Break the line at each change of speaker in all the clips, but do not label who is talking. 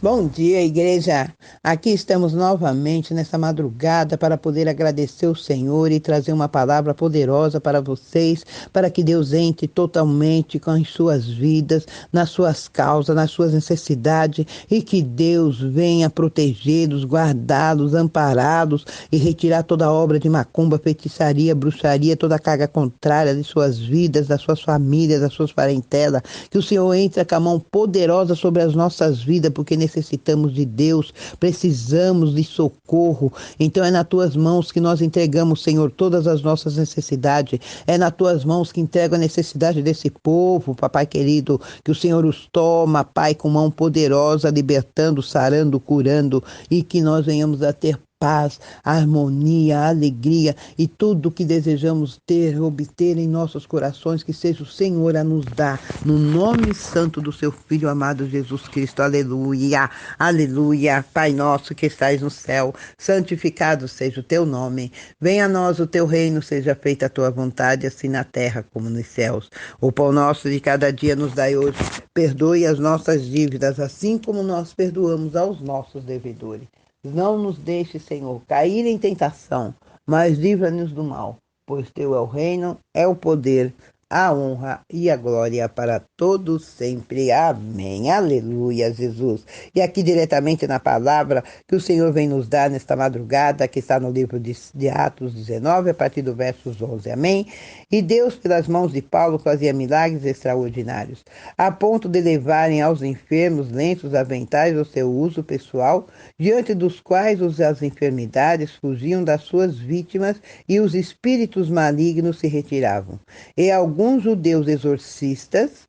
Bom dia, igreja. Aqui estamos novamente nessa madrugada para poder agradecer o Senhor e trazer uma palavra poderosa para vocês, para que Deus entre totalmente com as suas vidas, nas suas causas, nas suas necessidades e que Deus venha protegê-los, guardá-los, ampará-los e retirar toda obra de macumba, feitiçaria, bruxaria, toda carga contrária de suas vidas, das suas famílias, das suas parentelas. Que o Senhor entre com a mão poderosa sobre as nossas vidas, porque necessitamos de Deus, precisamos de socorro. Então é nas tuas mãos que nós entregamos, Senhor, todas as nossas necessidades. É nas tuas mãos que entrego a necessidade desse povo, papai querido, que o Senhor os toma, Pai, com mão poderosa, libertando, sarando, curando, e que nós venhamos a ter paz, harmonia, alegria e tudo que desejamos ter, obter em nossos corações, que seja o Senhor a nos dar, no nome santo do seu Filho amado Jesus Cristo. Aleluia, aleluia. Pai nosso que estais no céu, santificado seja o teu nome. Venha a nós o teu reino, seja feita a tua vontade, assim na terra como nos céus. O pão nosso de cada dia nos dai hoje. Perdoe as nossas dívidas, assim como nós perdoamos aos nossos devedores. Não nos deixe, Senhor, cair em tentação, mas livra-nos do mal, pois teu é o reino, é o poder, a honra e a glória para todos sempre. Amém. Aleluia, Jesus. E aqui diretamente na palavra que o Senhor vem nos dar nesta madrugada, que está no livro de Atos 19, a partir do versos 11. Amém. E Deus, pelas mãos de Paulo, fazia milagres extraordinários, a ponto de levarem aos enfermos lenços aventais ao seu uso pessoal, diante dos quais as enfermidades fugiam das suas vítimas e os espíritos malignos se retiravam. E alguns judeus exorcistas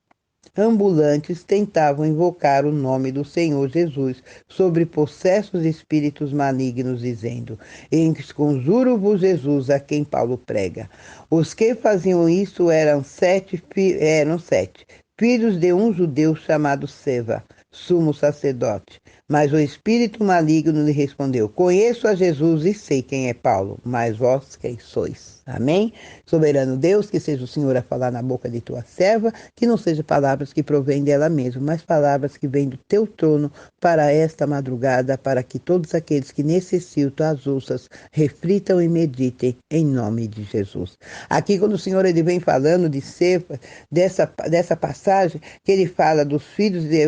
ambulantes tentavam invocar o nome do Senhor Jesus sobre possessos espíritos malignos, dizendo: "Conjuro-vos Jesus, a quem Paulo prega." Os que faziam isso eram sete filhos de um judeu chamado Seva, sumo sacerdote. Mas o espírito maligno lhe respondeu: "Conheço a Jesus e sei quem é Paulo, mas vós quem sois?" Amém? Soberano Deus, que seja o Senhor a falar na boca de tua serva, que não sejam palavras que provêm dela mesma, mas palavras que vêm do teu trono para esta madrugada, para que todos aqueles que necessitam as ouças reflitam e meditem em nome de Jesus. Aqui quando o Senhor ele vem falando de Seva, dessa passagem, que ele fala dos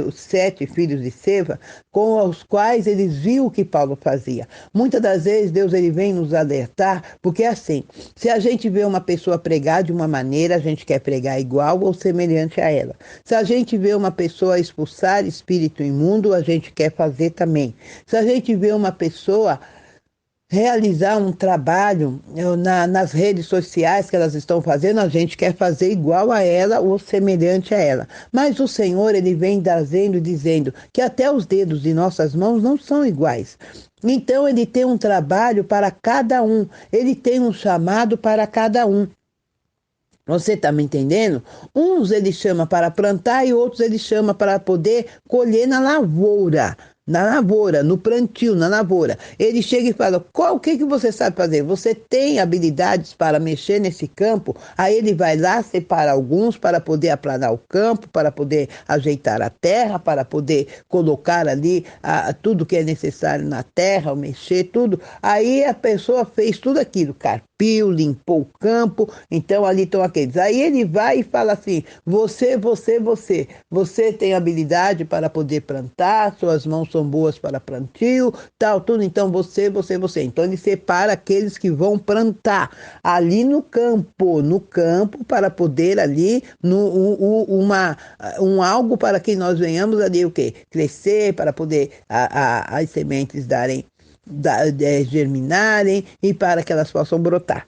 os 7 filhos de Seva, com os quais eles viam o que Paulo fazia. Muitas das vezes Deus ele vem nos alertar, porque assim, se a gente vê uma pessoa pregar de uma maneira, a gente quer pregar igual ou semelhante a ela. Se a gente vê uma pessoa expulsar espírito imundo, a gente quer fazer também. Se a gente vê uma pessoa realizar um trabalho nas redes sociais que elas estão fazendo, a gente quer fazer igual a ela ou semelhante a ela. Mas o Senhor, ele vem trazendo e dizendo que até os dedos de nossas mãos não são iguais. Então ele tem um trabalho para cada um, ele tem um chamado para cada um. Você está me entendendo? Uns ele chama para plantar e outros ele chama para poder colher na lavoura. Na lavoura, no plantio, na lavoura. Ele chega e fala: o que você sabe fazer? Você tem habilidades para mexer nesse campo? Aí ele vai lá, separa alguns para poder aplanar o campo, para poder ajeitar a terra, para poder colocar ali tudo que é necessário na terra, mexer tudo. Aí a pessoa fez tudo aquilo, carpiu, limpou o campo, então ali estão aqueles. Aí ele vai e fala assim: você tem habilidade para poder plantar, suas mãos são boas para plantio, tal, tudo, então você. Então ele separa aqueles que vão plantar ali no campo para poder ali, algo para que nós venhamos ali o quê? Crescer, para poder as sementes germinarem e para que elas possam brotar.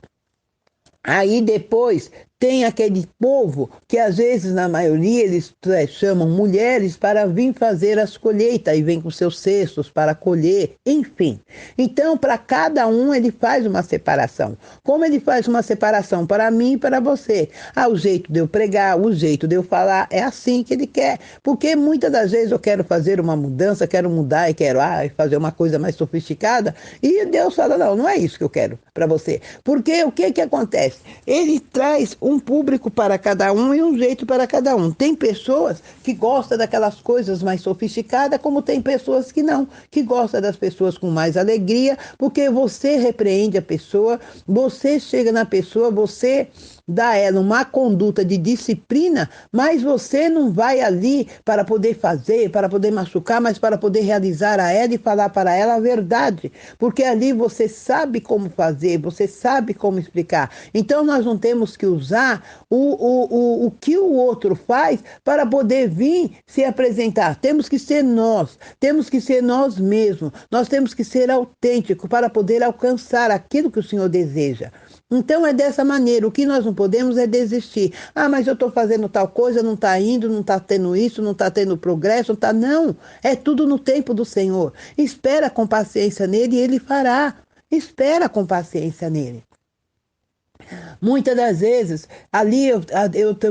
Aí depois tem aquele povo que às vezes, na maioria, eles chamam mulheres para vir fazer as colheitas e vem com seus cestos para colher, enfim. Então, para cada um, ele faz uma separação. Como ele faz uma separação para mim e para você? O jeito de eu pregar, o jeito de eu falar, é assim que ele quer. Porque muitas das vezes eu quero fazer uma mudança, quero mudar e quero fazer uma coisa mais sofisticada, e Deus fala: não é isso que eu quero para você. Porque o que acontece? Ele traz um público para cada um e um jeito para cada um. Tem pessoas que gostam daquelas coisas mais sofisticadas, como tem pessoas que não, que gostam das pessoas com mais alegria, porque você repreende a pessoa, você chega na pessoa, você dá a ela uma conduta de disciplina, mas você não vai ali para poder fazer, para poder machucar, mas para poder realizar a ela e falar para ela a verdade, porque ali você sabe como fazer, você sabe como explicar. Então nós não temos que usar o que o outro faz para poder vir se apresentar. Temos que ser nós mesmos, nós temos que ser autênticos para poder alcançar aquilo que o Senhor deseja. Então é dessa maneira, o que nós não podemos é desistir. Ah, mas eu estou fazendo tal coisa, não está indo, não está tendo isso, não está tendo progresso, não está. Não, é tudo no tempo do Senhor. Espera com paciência nele e ele fará. Espera com paciência nele. Muitas das vezes, ali eu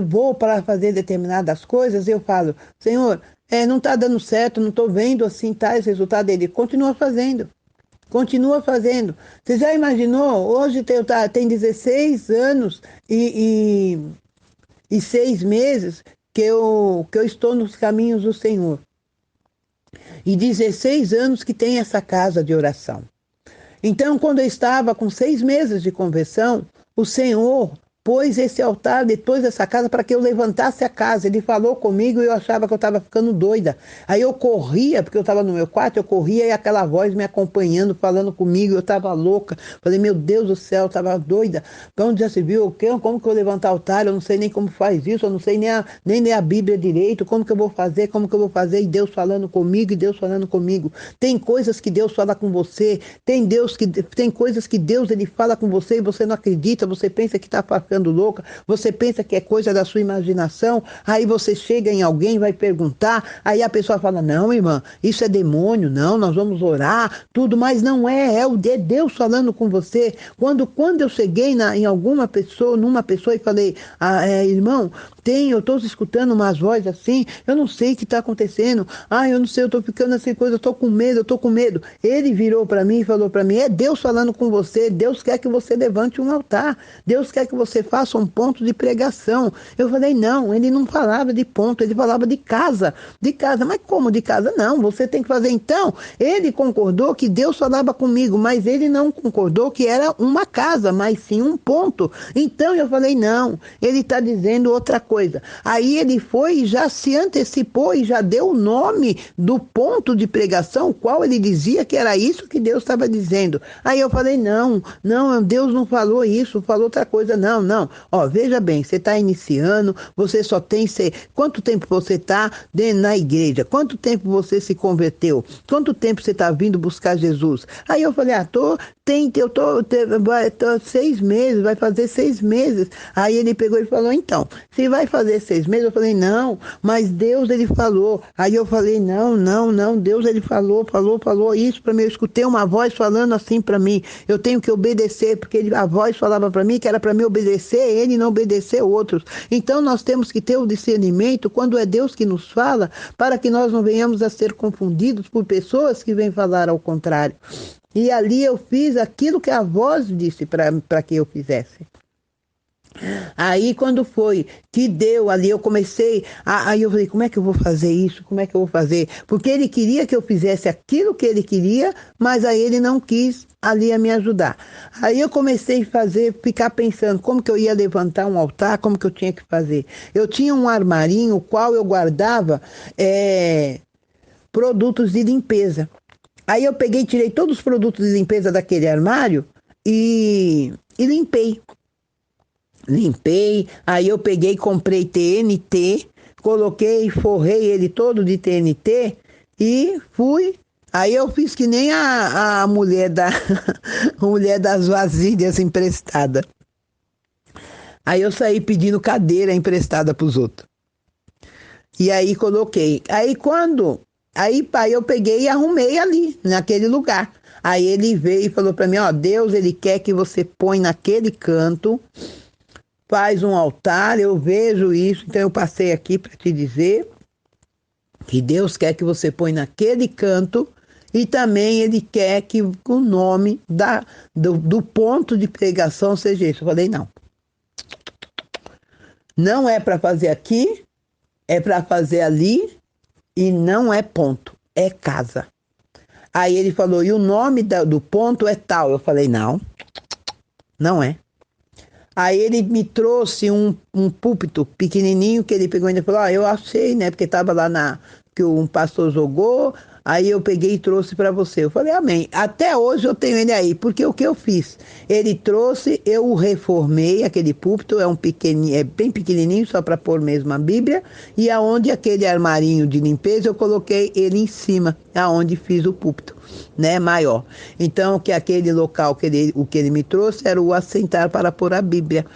vou para fazer determinadas coisas, eu falo, Senhor, não está dando certo, não estou vendo assim tais resultados dele. Continua fazendo. Continua fazendo. Você já imaginou? Hoje tem 16 anos e 6 meses que eu estou nos caminhos do Senhor. E 16 anos que tem essa casa de oração. Então, quando eu estava com 6 meses de conversão, o Senhor pôs esse altar depois dessa casa para que eu levantasse a casa. Ele falou comigo e eu achava que eu estava ficando doida. Aí eu corria, porque eu estava no meu quarto, eu corria e aquela voz me acompanhando, falando comigo, eu estava louca. Falei, meu Deus do céu, eu estava doida. Para onde já se viu? Como que eu vou levantar o altar? Eu não sei nem como faz isso, eu não sei nem ler a Bíblia direito, como que eu vou fazer, e Deus falando comigo, e Deus falando comigo. Tem coisas que Deus fala com você, tem coisas que Deus ele fala com você e você não acredita, você pensa que está ficando louca, você pensa que é coisa da sua imaginação, aí você chega em alguém, vai perguntar, aí a pessoa fala, não, irmã, isso é demônio, não, nós vamos orar, tudo, mas não é Deus falando com você. Quando eu cheguei em alguma pessoa, numa pessoa e falei, irmão, eu estou escutando umas vozes assim, eu não sei o que está acontecendo, eu não sei, eu estou ficando assim, coisa, eu estou com medo. Ele virou para mim e falou para mim, é Deus falando com você, Deus quer que você levante um altar, Deus quer que você faça um ponto de pregação. Eu falei, não, ele não falava de ponto, ele falava de casa, mas como de casa? Não, você tem que fazer. Então, ele concordou que Deus falava comigo, mas ele não concordou que era uma casa, mas sim um ponto. Então eu falei, não, ele está dizendo outra coisa. Aí ele foi e já se antecipou e já deu o nome do ponto de pregação, qual ele dizia que era isso que Deus estava dizendo. Aí eu falei, não, Deus não falou isso, falou outra coisa, não. Ó, veja bem, você está iniciando, você só tem... Quanto tempo você está na igreja? Quanto tempo você se converteu? Quanto tempo você está vindo buscar Jesus? Aí eu falei, eu tô 6 meses, vai fazer 6 meses. Aí ele pegou e falou, então, se vai fazer 6 meses, eu falei, não, mas Deus ele falou. Aí eu falei, não, Deus ele falou isso para mim. Eu escutei uma voz falando assim para mim, eu tenho que obedecer, porque a voz falava para mim que era para me obedecer ele e não obedecer outros. Então nós temos que ter o discernimento quando é Deus que nos fala, para que nós não venhamos a ser confundidos por pessoas que vêm falar ao contrário. E ali eu fiz aquilo que a voz disse para que eu fizesse. Aí quando foi que deu ali, eu comecei, aí eu falei, como é que eu vou fazer isso? Como é que eu vou fazer? Porque ele queria que eu fizesse aquilo que ele queria, mas aí ele não quis ali a me ajudar. Aí eu comecei a ficar pensando como que eu ia levantar um altar, como que eu tinha que fazer. Eu tinha um armarinho, qual eu guardava produtos de limpeza. Aí eu peguei, tirei todos os produtos de limpeza daquele armário e limpei. Aí eu peguei, comprei TNT, coloquei, forrei ele todo de TNT e fui. Aí eu fiz que nem a mulher a mulher das vasilhas emprestada. Aí eu saí pedindo cadeira emprestada para os outros. E aí coloquei. Aí eu peguei e arrumei ali, naquele lugar. Aí ele veio e falou para mim, Deus, ele quer que você põe naquele canto, faz um altar, eu vejo isso, então eu passei aqui para te dizer que Deus quer que você põe naquele canto e também ele quer que o nome do ponto de pregação seja isso. Eu falei, não. Não é para fazer aqui, é para fazer ali e não é ponto, é casa. Aí ele falou, e o nome do ponto é tal. Eu falei, não, não é. Aí ele me trouxe um púlpito pequenininho que ele pegou e falou, eu achei, né? Porque estava lá que um pastor jogou, aí eu peguei e trouxe para você. Eu falei, amém. Até hoje eu tenho ele aí, porque o que eu fiz? Ele trouxe, eu o reformei, aquele púlpito é é bem pequenininho, só para pôr mesmo a Bíblia, e aonde aquele armarinho de limpeza eu coloquei ele em cima, aonde fiz o púlpito, né, maior. Então, que aquele local o que ele me trouxe era o assentar para pôr a Bíblia.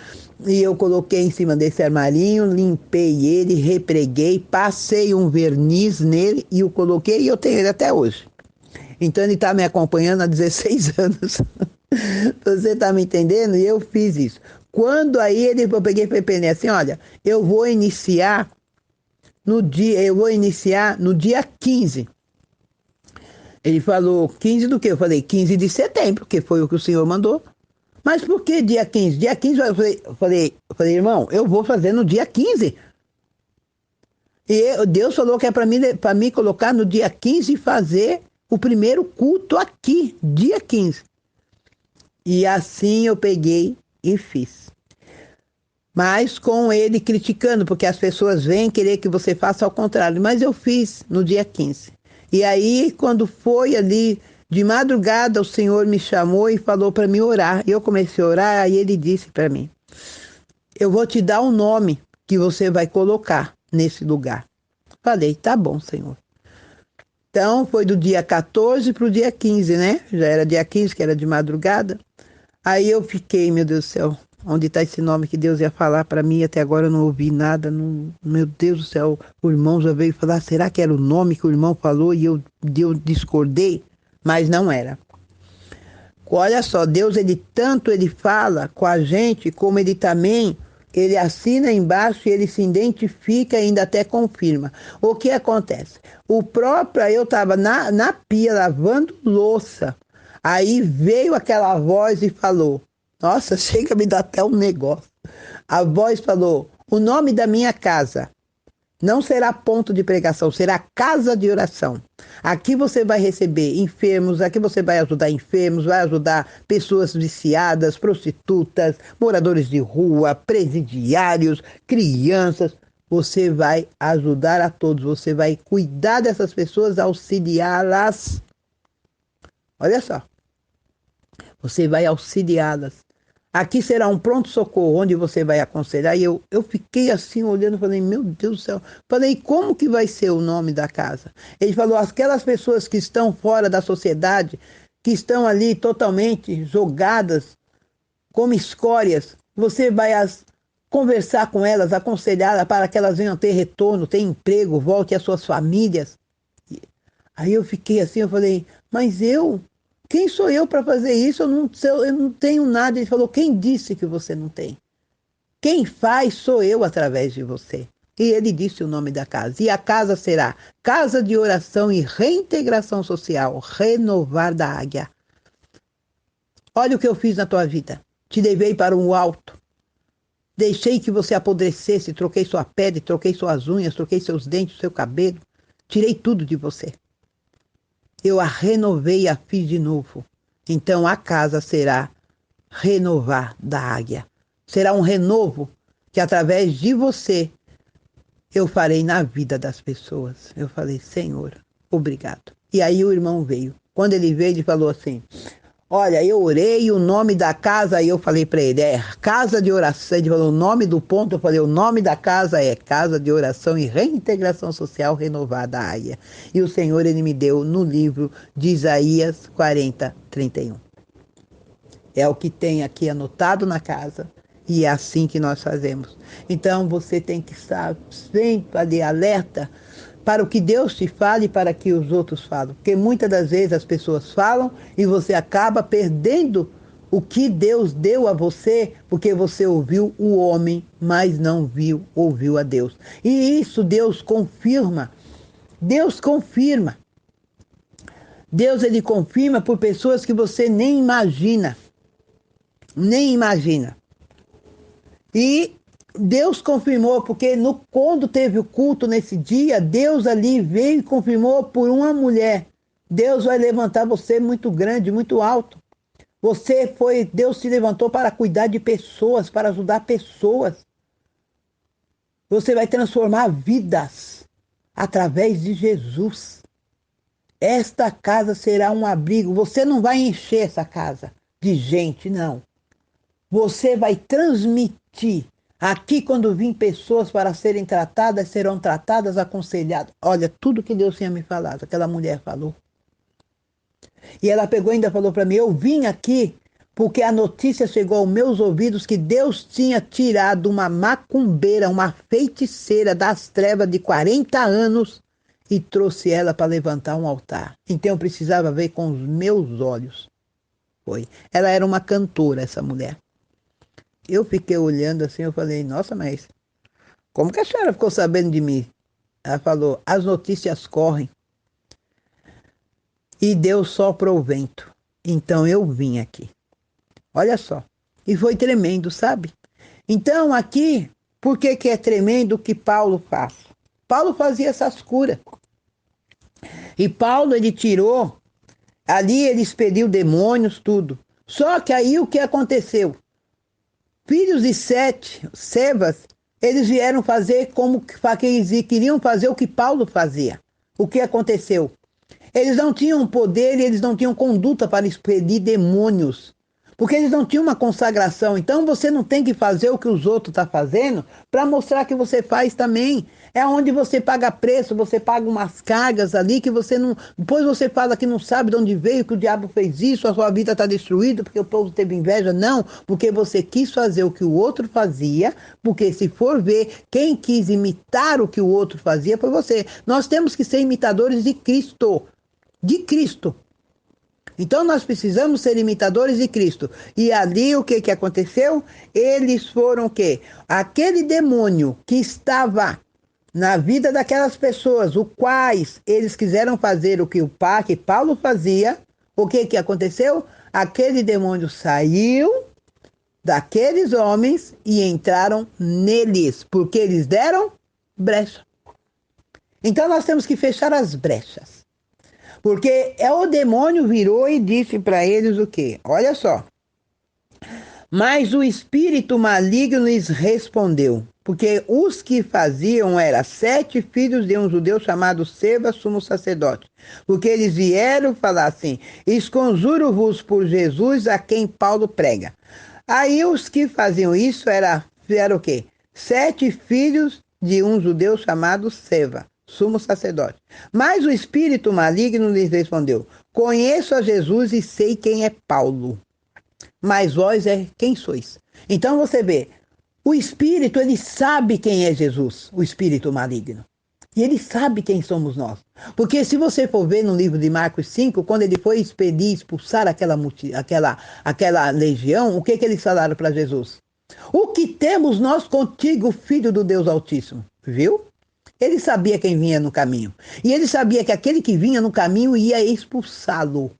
E eu coloquei em cima desse armarinho, limpei ele, repreguei, passei um verniz nele e o coloquei e eu tenho ele até hoje. Então ele está me acompanhando há 16 anos. Você está me entendendo? E eu fiz isso. Quando aí eu peguei e falei assim, olha, eu vou iniciar no dia 15. Ele falou, 15 do quê? Eu falei, 15 de setembro, que foi o que o senhor mandou. Mas por que dia 15? Dia 15 eu falei, irmão, eu vou fazer no dia 15. E Deus falou que é para mim colocar no dia 15 e fazer o primeiro culto aqui, dia 15. E assim eu peguei e fiz. Mas com ele criticando, porque as pessoas vêm querer que você faça ao contrário. Mas eu fiz no dia 15. E aí, quando foi ali de madrugada, o Senhor me chamou e falou para mim orar. E eu comecei a orar, aí ele disse para mim, eu vou te dar um nome que você vai colocar nesse lugar. Falei, tá bom, Senhor. Então, foi do dia 14 para o dia 15, né? Já era dia 15, que era de madrugada. Aí eu fiquei, meu Deus do céu, onde está esse nome que Deus ia falar para mim? Até agora eu não ouvi nada. Não, meu Deus do céu, o irmão já veio falar, será que era o nome que o irmão falou e eu discordei? Mas não era. Olha só, Deus, ele fala com a gente, como ele também, ele assina embaixo e ele se identifica e ainda até confirma. O que acontece? Eu estava na pia lavando louça, aí veio aquela voz e falou, nossa, chega a me dar até um negócio. A voz falou, o nome da minha casa não será ponto de pregação, será casa de oração. Aqui você vai receber enfermos, aqui você vai ajudar enfermos, vai ajudar pessoas viciadas, prostitutas, moradores de rua, presidiários, crianças. Você vai ajudar a todos, você vai cuidar dessas pessoas, auxiliá-las. Olha só, você vai auxiliá-las. Aqui será um pronto-socorro, onde você vai aconselhar. E eu fiquei assim, olhando, falei, meu Deus do céu. Falei, como que vai ser o nome da casa? Ele falou, aquelas pessoas que estão fora da sociedade, que estão ali totalmente jogadas como escórias, você vai conversar com elas, aconselhá-las para que elas venham ter retorno, ter emprego, volte às suas famílias. Aí eu fiquei assim, eu falei, mas quem sou eu para fazer isso? Eu não tenho nada. Ele falou, quem disse que você não tem? Quem faz sou eu através de você. E ele disse o nome da casa. E a casa será Casa de Oração e Reintegração Social, Renovar da Águia. Olha o que eu fiz na tua vida. Te levei para um alto. Deixei que você apodrecesse, troquei sua pele, troquei suas unhas, troquei seus dentes, seu cabelo. Tirei tudo de você. Eu a renovei e a fiz de novo. Então a casa será renovar da águia. Será um renovo que através de você eu farei na vida das pessoas. Eu falei, Senhor, obrigado. E aí o irmão veio. Quando ele veio, ele falou assim, olha, eu orei o nome da casa, aí eu falei para ele, é Casa de Oração. Ele falou o nome do ponto, eu falei, o nome da casa é Casa de Oração e Reintegração Social Renovada Águia. E o Senhor, ele me deu no livro de Isaías 40, 31. É o que tem aqui anotado na casa e é assim que nós fazemos. Então você tem que estar sempre ali alerta para o que Deus te fala e para que os outros falam. Porque muitas das vezes as pessoas falam e você acaba perdendo o que Deus deu a você, porque você ouviu o homem, mas não ouviu a Deus. E isso Deus confirma. Deus confirma. Deus, ele confirma por pessoas que você nem imagina. Nem imagina. E Deus confirmou, porque quando teve o culto nesse dia, Deus ali veio e confirmou por uma mulher. Deus vai levantar você muito grande, muito alto. Deus te levantou para cuidar de pessoas, para ajudar pessoas. Você vai transformar vidas através de Jesus. Esta casa será um abrigo. Você não vai encher essa casa de gente, não. Você vai transmitir. Aqui, quando vir pessoas para serem tratadas, serão tratadas, aconselhadas. Olha, tudo que Deus tinha me falado, aquela mulher falou. E ela pegou e ainda falou para mim, eu vim aqui porque a notícia chegou aos meus ouvidos que Deus tinha tirado uma macumbeira, uma feiticeira das trevas de 40 anos e trouxe ela para levantar um altar. Então eu precisava ver com os meus olhos. Foi. Ela era uma cantora, essa mulher. Eu fiquei olhando assim, eu falei, nossa, mas como que a senhora ficou sabendo de mim? Ela falou, as notícias correm. E Deus sopra o vento. Então eu vim aqui. Olha só. E foi tremendo, sabe? Então aqui, por que é tremendo o que Paulo faz? Paulo fazia essas curas. E Paulo, ele tirou, ali ele expeliu demônios, tudo. Só que aí o que aconteceu? Filhos de Sete, Sebas, eles vieram fazer como que eles queriam fazer o que Paulo fazia. O que aconteceu? Eles não tinham poder e eles não tinham conduta para expelir demônios. Porque eles não tinham uma consagração. Então você não tem que fazer o que os outros estão fazendo para mostrar que você faz também. É onde você paga preço, você paga umas cargas ali que você não... Depois você fala que não sabe de onde veio, que o diabo fez isso, a sua vida está destruída porque o povo teve inveja. Não, porque você quis fazer o que o outro fazia, porque se for ver, quem quis imitar o que o outro fazia foi você. Nós temos que ser imitadores de Cristo. De Cristo. Então nós precisamos ser imitadores de Cristo. E ali o que aconteceu? Eles foram o quê? Aquele demônio que estava na vida daquelas pessoas, os quais eles quiseram fazer o que que Paulo fazia, o que aconteceu? Aquele demônio saiu daqueles homens e entraram neles, porque eles deram brecha. Então nós temos que fechar as brechas. Porque o demônio virou e disse para eles o quê? Olha só. Mas o espírito maligno lhes respondeu, porque os que faziam eram 7 filhos de um judeu chamado Sebas, sumo sacerdote. Porque eles vieram falar assim, esconjuro-vos por Jesus a quem Paulo prega. Aí os que faziam isso eram o quê? 7 filhos de um judeu chamado Sebas, sumo sacerdote. Mas o espírito maligno lhes respondeu, conheço a Jesus e sei quem é Paulo, mas vós quem sois. Então você vê, o espírito, ele sabe quem é Jesus, o espírito maligno. E ele sabe quem somos nós. Porque se você for ver no livro de Marcos 5, quando ele foi expulsar aquela legião, o que eles falaram para Jesus? O que temos nós contigo, filho do Deus Altíssimo? Viu? Ele sabia quem vinha no caminho. E ele sabia que aquele que vinha no caminho ia expulsá-lo.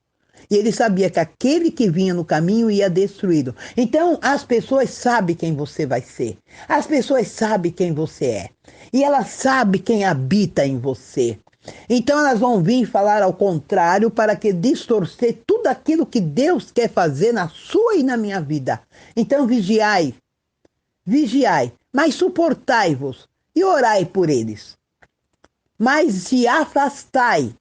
E ele sabia que aquele que vinha no caminho ia destruí-lo. Então, as pessoas sabem quem você vai ser. As pessoas sabem quem você é. E elas sabem quem habita em você. Então, elas vão vir falar ao contrário para que distorcer tudo aquilo que Deus quer fazer na sua e na minha vida. Então, vigiai. Vigiai, mas suportai-vos e orai por eles. Mas se afastai,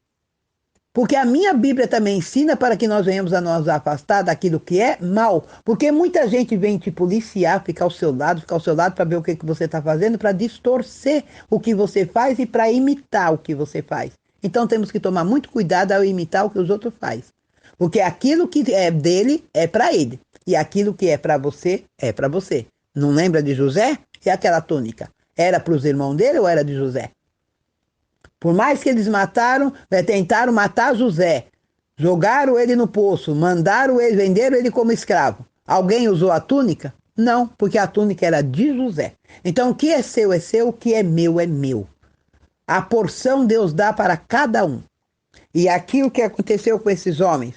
porque a minha Bíblia também ensina para que nós venhamos a nos afastar daquilo que é mal. Porque muita gente vem te policiar, ficar ao seu lado para ver o que você está fazendo, para distorcer o que você faz e para imitar o que você faz. Então temos que tomar muito cuidado ao imitar o que os outros fazem. Porque aquilo que é dele é para ele. E aquilo que é para você é para você. Não lembra de José? E aquela túnica? Era para os irmãos dele ou era de José? Por mais que eles tentaram matar José, jogaram ele no poço, venderam ele como escravo. Alguém usou a túnica? Não, porque a túnica era de José. Então o que é seu, o que é meu, é meu. A porção Deus dá para cada um. E aqui o que aconteceu com esses homens?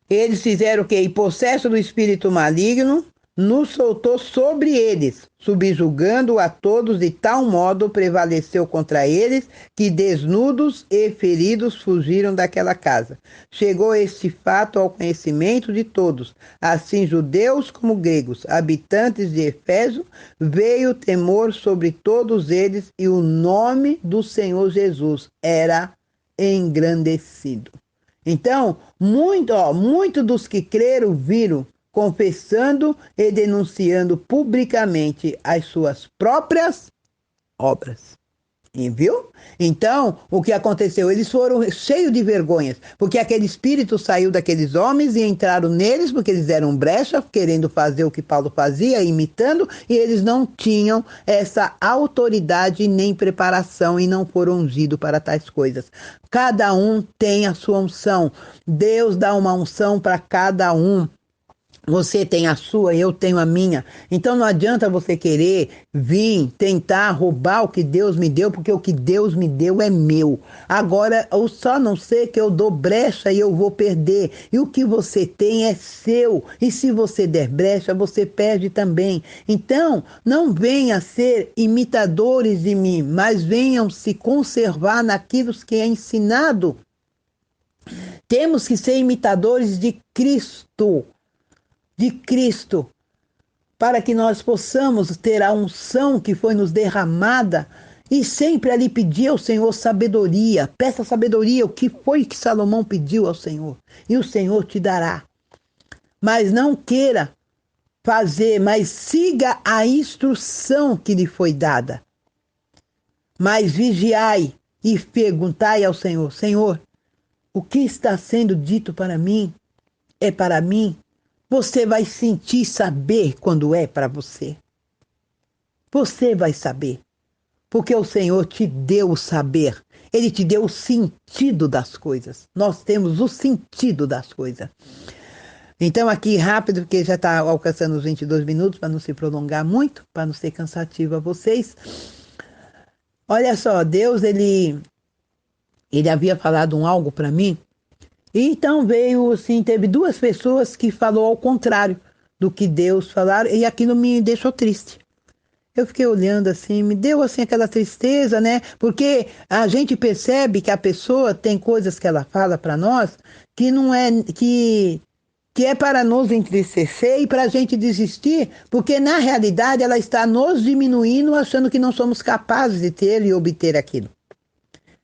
Eles fizeram o quê? Em possesso do espírito maligno, nos soltou sobre eles, subjugando a todos, de tal modo prevaleceu contra eles, que desnudos e feridos fugiram daquela casa. Chegou este fato ao conhecimento de todos, assim judeus como gregos, habitantes de Éfeso, veio temor sobre todos eles, e o nome do Senhor Jesus era engrandecido. Então, muito dos que creram viram, confessando e denunciando publicamente as suas próprias obras. E viu? Então, o que aconteceu? Eles foram cheios de vergonhas, porque aquele espírito saiu daqueles homens e entraram neles, porque eles eram brecha, querendo fazer o que Paulo fazia, imitando, e eles não tinham essa autoridade nem preparação e não foram ungidos para tais coisas. Cada um tem a sua unção. Deus dá uma unção para cada um. Você tem a sua, eu tenho a minha. Então não adianta você querer vir tentar roubar o que Deus me deu, porque o que Deus me deu é meu. Agora, eu só não sei que eu dou brecha e eu vou perder. E o que você tem é seu. E se você der brecha, você perde também. Então, não venham ser imitadores de mim, mas venham se conservar naquilo que é ensinado. Temos que ser imitadores de Cristo. Para que nós possamos ter a unção que foi nos derramada e sempre ali pedir ao Senhor sabedoria. Peça sabedoria, o que foi que Salomão pediu ao Senhor, e o Senhor te dará. Mas não queira fazer, mas siga a instrução que lhe foi dada. Mas vigiai e perguntai ao Senhor: Senhor, o que está sendo dito para mim? É para mim? Você vai sentir, saber quando é para você. Você vai saber. Porque o Senhor te deu o saber. Ele te deu o sentido das coisas. Nós temos o sentido das coisas. Então aqui rápido, porque já está alcançando os 22 minutos, para não se prolongar muito, para não ser cansativo a vocês. Olha só, Deus, ele havia falado algo para mim. E então veio, assim, teve duas pessoas que falou ao contrário do que Deus falaram, e aquilo me deixou triste. Eu fiquei olhando assim, me deu assim aquela tristeza, né? Porque a gente percebe que a pessoa tem coisas que ela fala para nós que não é que é para nos entristecer e para a gente desistir, porque na realidade ela está nos diminuindo, achando que não somos capazes de ter e obter aquilo.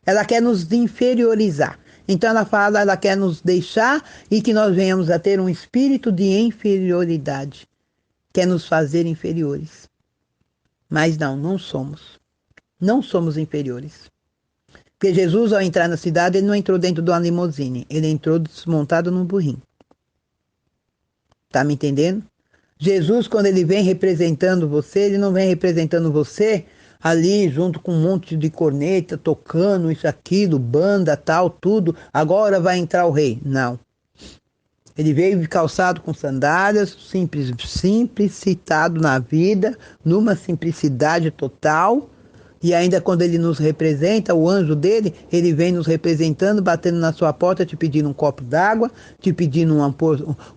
Ela quer nos inferiorizar. Então ela quer nos deixar e que nós venhamos a ter um espírito de inferioridade. Quer nos fazer inferiores. Mas não somos. Não somos inferiores. Porque Jesus, ao entrar na cidade, ele não entrou dentro de uma limusine. Ele entrou desmontado num burrinho. Tá me entendendo? Jesus, quando ele vem representando você, ele não vem representando você ali junto com um monte de corneta, tocando isso, aquilo, banda, tal, tudo. Agora vai entrar o rei. Não. Ele veio calçado com sandálias, simplicitado na vida, numa simplicidade total. E ainda quando ele nos representa, o anjo dele, ele vem nos representando, batendo na sua porta, te pedindo um copo d'água, te pedindo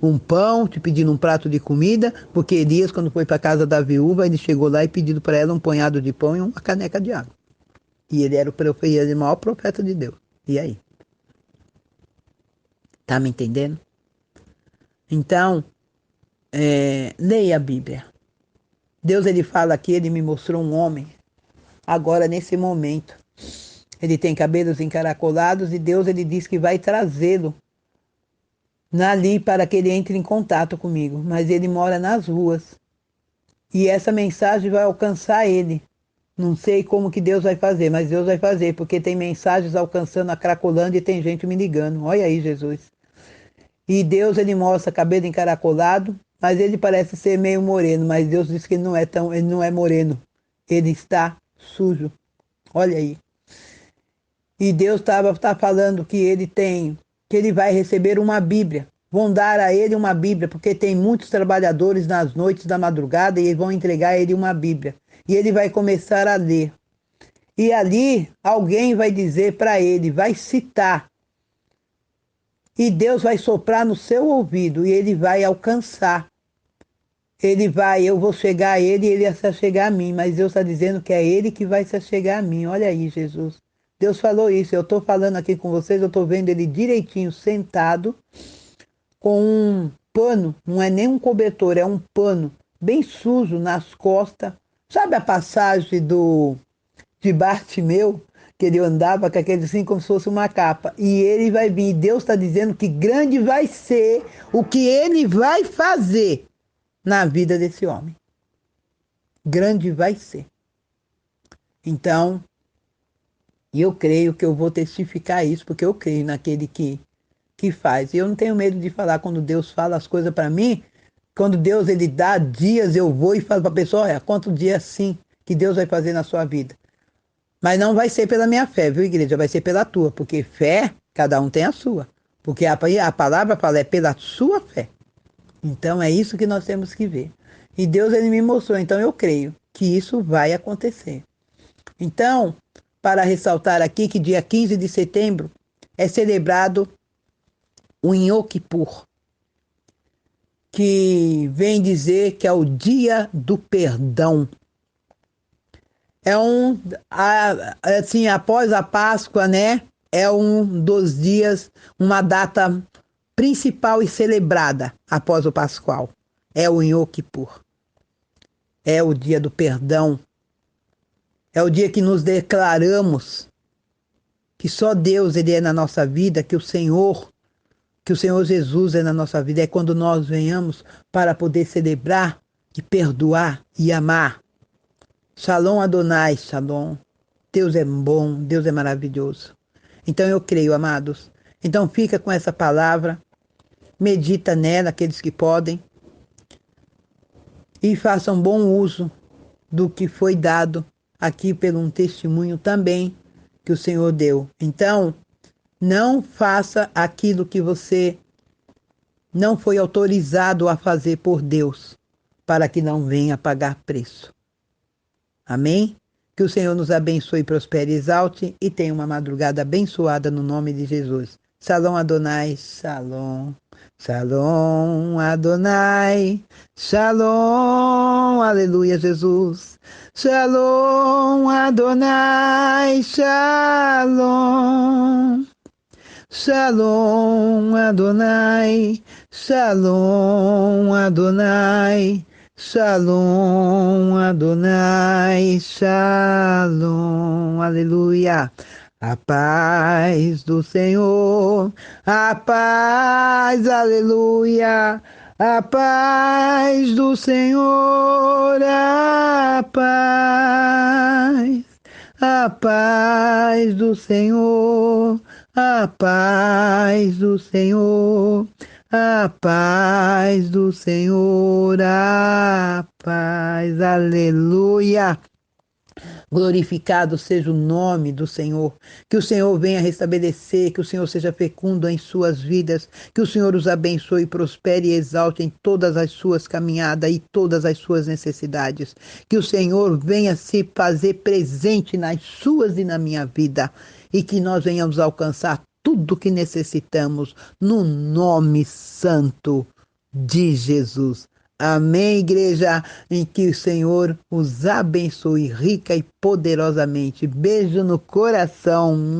um pão, te pedindo um prato de comida, porque Elias, quando foi para a casa da viúva, ele chegou lá e pediu para ela um punhado de pão e uma caneca de água. E ele era o maior profeta de Deus. E aí? Tá me entendendo? Então, leia a Bíblia. Deus, ele fala aqui, ele me mostrou um homem. Agora, nesse momento, ele tem cabelos encaracolados e Deus, ele diz que vai trazê-lo ali para que ele entre em contato comigo. Mas ele mora nas ruas. E essa mensagem vai alcançar ele. Não sei como que Deus vai fazer, mas Deus vai fazer, porque tem mensagens alcançando a Cracolândia e tem gente me ligando. Olha aí, Jesus. E Deus, ele mostra cabelo encaracolado, mas ele parece ser meio moreno, mas Deus diz que ele não é moreno. Ele está sujo. Olha aí. E Deus tá falando que ele vai receber uma Bíblia. Vão dar a ele uma Bíblia, porque tem muitos trabalhadores nas noites da madrugada e eles vão entregar a ele uma Bíblia. E ele vai começar a ler. E ali alguém vai dizer para ele, vai citar. E Deus vai soprar no seu ouvido e ele vai alcançar eu vou chegar a ele e ele vai se chegar a mim, mas Deus está dizendo que é ele que vai se chegar a mim. Olha aí, Jesus. Deus falou isso, eu estou falando aqui com vocês, eu estou vendo ele direitinho, sentado, com um pano, não é nem um cobertor, é um pano bem sujo nas costas. Sabe a passagem de Bartimeu, que ele andava com aquele assim como se fosse uma capa. E ele vai vir. Deus está dizendo que grande vai ser o que ele vai fazer na vida desse homem. Grande vai ser. Então, eu creio que eu vou testificar isso, porque eu creio naquele que faz. E eu não tenho medo de falar quando Deus fala as coisas para mim. Quando Deus ele dá dias, eu vou e falo para a pessoa, olha, quantos dias sim que Deus vai fazer na sua vida. Mas não vai ser pela minha fé, viu, igreja? Vai ser pela tua, porque fé, cada um tem a sua. Porque a palavra fala, é pela sua fé. Então é isso que nós temos que ver. E Deus ele me mostrou, então eu creio que isso vai acontecer. Então, para ressaltar aqui que dia 15 de setembro é celebrado o Yom Kippur, que vem dizer que é o dia do perdão. É assim, após a Páscoa, né? É um dos dias, uma data principal e celebrada após o Pascual. É o Yom Kippur. É o dia do perdão. É o dia que nos declaramos que só Deus ele é na nossa vida, que o Senhor Jesus é na nossa vida. É quando nós venhamos para poder celebrar e perdoar e amar. Shalom Adonai, Shalom. Deus é bom, Deus é maravilhoso. Então eu creio, amados. Então fica com essa palavra, medita nela, aqueles que podem, e façam bom uso do que foi dado aqui pelo um testemunho também que o Senhor deu. Então, não faça aquilo que você não foi autorizado a fazer por Deus, para que não venha pagar preço. Amém? Que o Senhor nos abençoe, prospere e exalte e tenha uma madrugada abençoada no nome de Jesus. Shalom Adonai, Shalom. Shalom Adonai, Shalom, aleluia Jesus. Shalom Adonai, Shalom. Shalom Adonai, Shalom Adonai. Shalom Adonai, Shalom, aleluia. A paz do Senhor, a paz, aleluia. A paz do Senhor, a paz do Senhor, a paz do Senhor. A paz do Senhor, a paz, aleluia. Glorificado seja o nome do Senhor. Que o Senhor venha restabelecer, que o Senhor seja fecundo em suas vidas, que o Senhor os abençoe, prospere e exalte em todas as suas caminhadas e todas as suas necessidades. Que o Senhor venha se fazer presente nas suas e na minha vida e que nós venhamos alcançar tudo que necessitamos no nome santo de Jesus. Amém, igreja, em que o Senhor os abençoe rica e poderosamente. Beijo no coração.